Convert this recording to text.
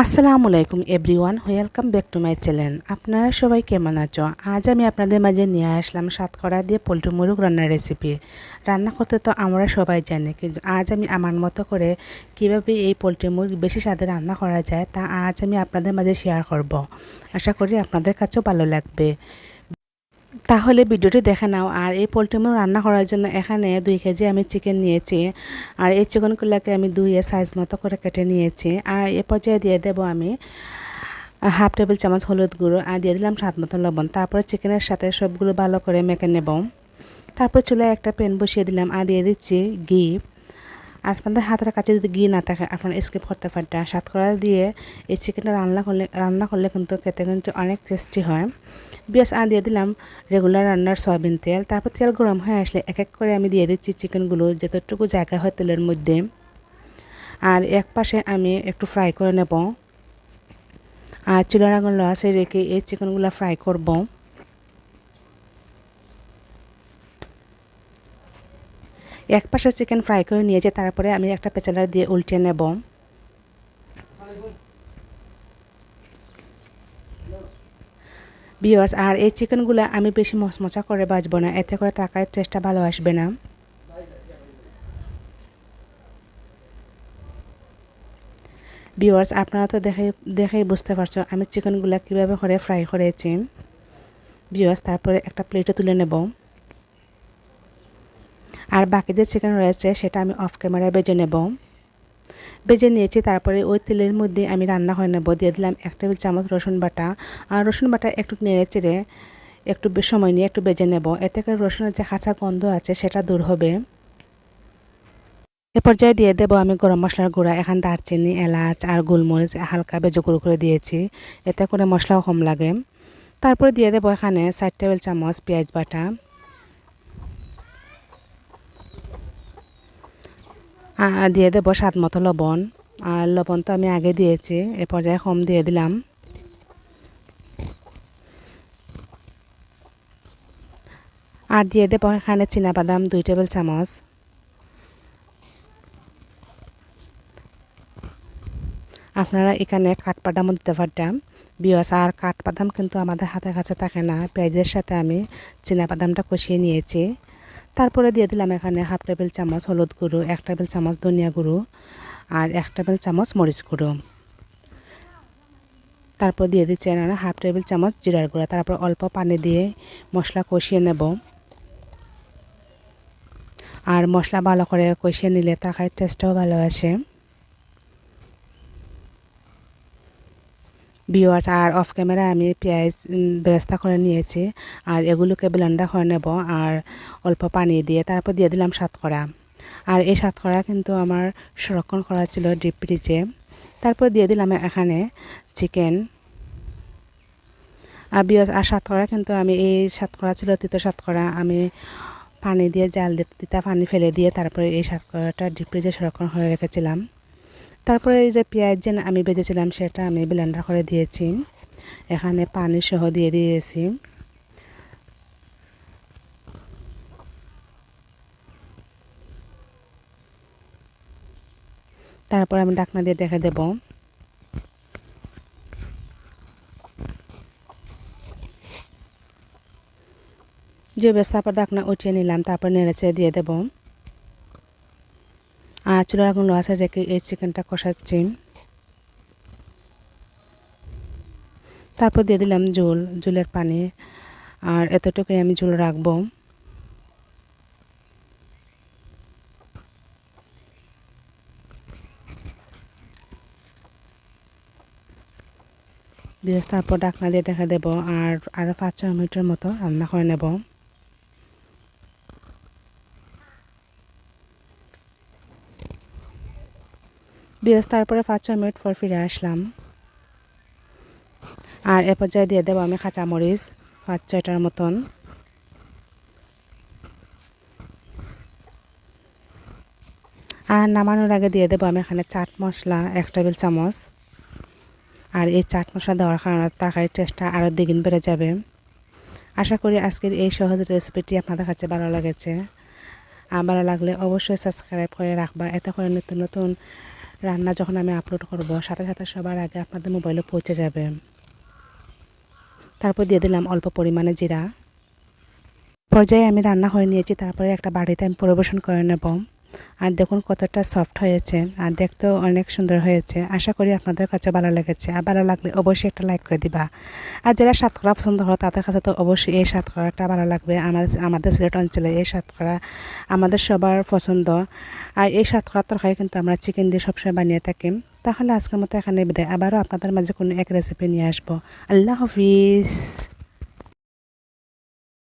আসসালামু আলাইকুম everyone, welcome back to my channel. আপনারা সবাই কেমন আছো? আজ আমি আপনাদের মাঝে নিয়ে আসলাম সাতকড়া দিয়ে পোলট্রি মুরগ রান্নার রেসিপি। রান্না করতে তো আমরা সবাই জানি, কিন্তু আজ আমি আমার মতো করে কিভাবে এই পোলট্রি মুরগ বেশি স্বাদে রান্না করা যায় তা আজ আমি আপনাদের মাঝে শেয়ার করব। আশা করি আপনাদের কাছেও ভালো লাগবে। তাহলে ভিডিওটি দেখে নাও। আর এই পোলট্রি মুরগ রান্না করার জন্য এখানে 2 কেজি আমি চিকেন নিয়েছি। আর এই চিকেনগুলোকে আমি ধুয়ে সাইজ মতো করে কেটে নিয়েছি। আর এ পর্যায়ে দিয়ে দেবো আমি হাফ টেবিল চামচ হলুদ গুঁড়ো আর দিয়ে দিলাম স্বাদ মতো লবণ। তারপরে চিকেনের সাথে সবগুলো ভালো করে মেখে নেব। তারপর চুলায় একটা প্যান বসিয়ে দিলাম আর দিয়ে দিচ্ছি ঘি। আর আপনাদের হাতের কাছে যদি ঘি না থাকে আপনারা স্কিপ করতে পারেন। সাতকড়া দিয়ে এই চিকেনটা রান্না করলে কিন্তু খেতে কিন্তু অনেক টেস্টি হয়। বেশ, আর দিয়ে দিলাম রেগুলার রান্নার সয়াবিন তেল। তারপর তেল গরম হয়ে আসলে এক এক করে আমি দিয়ে দিচ্ছি চিকেনগুলো যতটুকু জায়গা হয় তেলের মধ্যে। আর এক পাশে আমি একটু ফ্রাই করে নেব। আর চুলার আগুন লো আছে রেখে এই চিকেনগুলো ফ্রাই করব। এক পাশে চিকেন ফ্রাই করে নিয়েছে, তারপরে আমি একটা পেঁচালার দিয়ে উল্টে নেব। ভিউয়ার্স, আর এই চিকেনগুলো আমি বেশি মচমচা করে ভাজবো না, এতে করে তরকারির টেস্টটা ভালো আসবে না। ভিউয়ার্স, আপনারা তো দেখেই বুঝতে পারছো আমি চিকেনগুলো কীভাবে করে ফ্রাই করেছি। ভিউয়ার্স, তারপরে একটা প্লেটে তুলে নেব। আর বাকি যে চিকেন রয়েছে সেটা আমি অফ ক্যামেরায় ভেজে নিয়েছি। তারপরে ওই তেলের মধ্যে আমি রান্না করে নেব। দিয়ে দিলাম 1 টেবিল চামচ রসুন বাটা। আর রসুন বাটা একটু নেড়ে চেড়ে একটু সময় নিয়ে একটু ভেজে নেব, এতে করে রসুনের যে কাঁচা গন্ধ আছে সেটা দূর হবে। এ পর্যায়ে দিয়ে দেবো আমি গরম মশলার গুঁড়া। এখানে দারচিনি, এলাচ আর গোলমরিচ হালকা ভেজে গুঁড়ো করে দিয়েছি, এতে করে মশলাও কম লাগে। তারপরে দিয়ে দেবো এখানে 4 টেবিল চামচ পেঁয়াজ বাটা। আর দিয়ে দেবো স্বাদ মতো লবণ। আর লবণ তো আমি আগে দিয়েছি, এ পর্যায়ে কম দিয়ে দিলাম। আর দিয়ে দেবো এখানে চীনাবাদাম 2 টেবিল চামচ। আপনারা এখানে কাঠবাদামও দিতে পারতাম। বিয়স, আর কাঠবাদাম কিন্তু আমাদের হাতের কাছে থাকে না। পেঁয়াজের সাথে আমি চীনাবাদামটা কষিয়ে নিয়েছি। তারপরে দিয়ে দিলাম এখানে হাফ টেবিল চামচ হলুদ গুঁড়ো, 1 টেবিল চামচ ধনিয়া গুঁড়ো আর 1 টেবিল চামচ মরিচ গুঁড়ো। তারপর দিয়ে দিচ্ছি এখানে হাফ টেবিল চামচ জিরার গুঁড়া। তারপর অল্প পানি দিয়ে মশলা কষিয়ে নেব। আর মশলা ভালো করে কষিয়ে নিলে তরকারির টেস্টটাও ভালো আসে। ভিউয়ার্স, আর অফ ক্যামেরা আমি পেঁয়াজ বেরেস্তা করে নিয়েছি। আর এগুলোকে ব্লেন্ডার করে নেব আর অল্প পানি দিয়ে। তারপর দিয়ে দিলাম সাতকড়া। আর এই সাতকড়া কিন্তু আমার সংরক্ষণ করা ছিল ডিপ ফ্রিজে। তারপর দিয়ে দিলাম এখানে চিকেন। আর ভিউয়ার্স, আর সাতকড়া কিন্তু আমি এই সাতকড়া ছিল তিতো সাতকড়া, আমি পানি দিয়ে জাল দিতে পানি ফেলে দিয়ে তারপরে এই সাতকড়াটা ডিপ ফ্রিজে সংরক্ষণ করে রেখেছিলাম। তারপরে এই যে পেঁয়াজ যে আমি ভেজেছিলাম সেটা আমি ব্লেন্ডার করে দিয়েছি, এখানে পানি সহ দিয়ে দিয়েছি। তারপর আমি ঢাকনা দিয়ে ঢেকে দেব। যে বেশ, তারপর ঢাকনা উঠিয়ে নিলাম। তারপর নেড়েচেড়ে দিয়ে দেব। আর চুলার আগুন লো আছে রেখে এই চিকেনটা কষাচ্ছি। তারপর দিয়ে দিলাম ঝোলের পানি। আর এতটুকুই আমি ঝোল রাখবো। বেশ, তারপর ঢাকনা দিয়ে ঢেকে দেব। আর আরও 5-6 মিনিটের মতো রান্না করে নেব। বেশ, তারপরে 5-6 মিনিট পর ফিরে আসলাম। আর এ পর্যায়ে দিয়ে দেবো আমি কাঁচামরিচ 5-6টার মতন। আর নামানোর আগে দিয়ে দেবো আমি এখানে চাট মশলা 1 টেবিল চামচ। আর এই চাট মশলা দেওয়ার কারণে তরকারির টেস্টটা আরও দ্বিগুণ বেড়ে যাবে। আশা করি আজকের এই সহজ রেসিপিটি আপনাদের কাছে ভালো লেগেছে। আর ভালো লাগলে অবশ্যই সাবস্ক্রাইব করে রাখবা, এতে করে নতুন নতুন রান্না যখন আমি আপলোড করব সাথে সাথে সবার আগে আপনাদের মোবাইলে পৌঁছে যাবে। তারপর দিয়ে দিলাম অল্প পরিমাণে জিরা। পর্যায়ে আমি রান্না করে নিয়েছি, তারপরে একটা বাড়িতে আমি পরিবেশন করে নেব। আর দেখুন কতটা সফট হয়েছে, আর দেখতেও অনেক সুন্দর হয়েছে। আশা করি আপনাদের কাছে ভালো লেগেছে, আর ভালো লাগলে অবশ্যই একটা লাইক করে দিবা। আর যারা সাতকরা পছন্দ হয় তাদের কাছে তো অবশ্যই এই সাতকরাটা ভালো লাগবে। আমাদের সিলেট অঞ্চলে এই সাতকরা আমাদের সবার পছন্দ। আর এই সাতকরার তরকারি কিন্তু আমরা চিকেন দিয়ে সবসময় বানিয়ে থাকি। তাহলে আজকের মতো এখানে বিদায়, আবারও আপনাদের মাঝে কোনো এক রেসিপি নিয়ে আসবো। আল্লাহ হাফিজ।